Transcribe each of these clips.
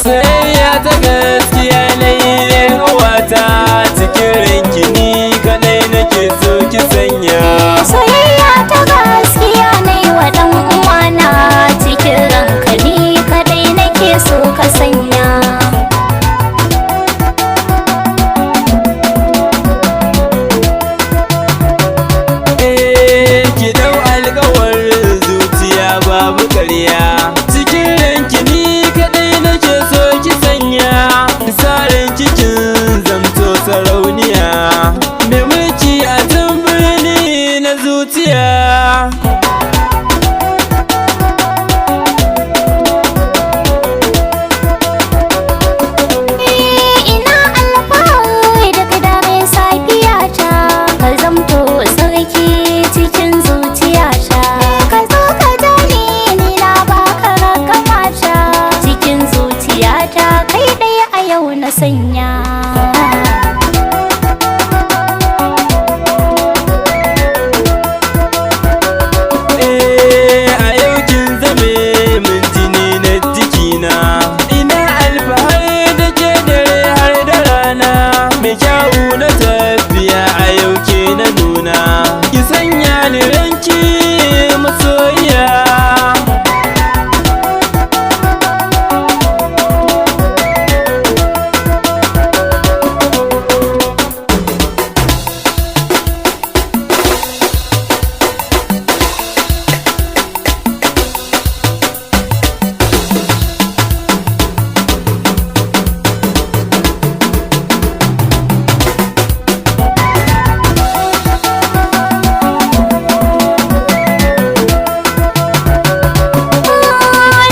Soyayya ta gaskiya na yi uwata, cikin ranki ni kadai nake so ki sanya. Soyayya ta gaskiya na yi wa ɗan uwana, cikin ranka ni kadai nake so ka sanya. Ki dau alƙawarin zuciya babu ƙarya, cikin ranki ni kadai nake so ki sanya. Misalin cikin zamto sarauniya, mai mulki a tun birni na zuciya. Ina alfahari da ka dare safiyata, ka zamto sarki cikin zuciyata. Ka zo ka jani ni na baka rakamata, cikin zuciyata kai ɗaya a yau na sanya. A yau kin zame min jini na jikina, ina alfahari da ke dare har da rana. Mai kyau na tafiya a yau ke na nuna, ki sanya ni ranki masoyiya.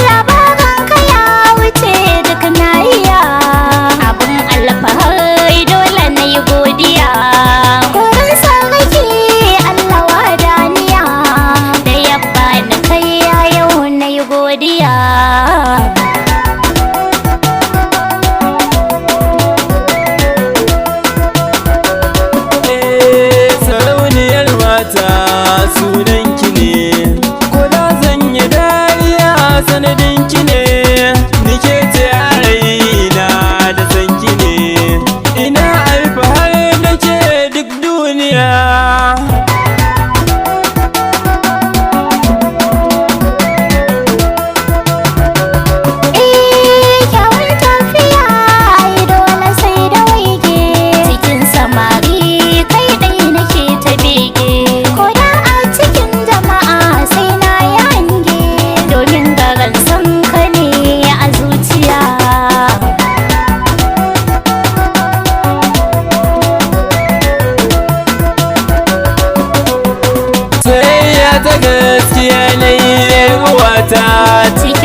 Labarin ka ya wuce duk nahiya, abun alfahari dole na yi godiya. Gurin sarki Allah wadaniya, da yabba ni kai ya yau na yi godiya. Sarauniyar mata sunanki ne, ko da zan yi dariya sanadinki ne. Nike ce a raina da sanki ne, ina alfahari da ke duk duniya. Kyawun tafiya ai dole sai da waige, cikin samari kai ɗai nake ta bege. Ko da a cikin jama'a sai na yi hange, domin garan san ka ne a zuciya. Soyayya ta gaskiya na yi uwata, Cikin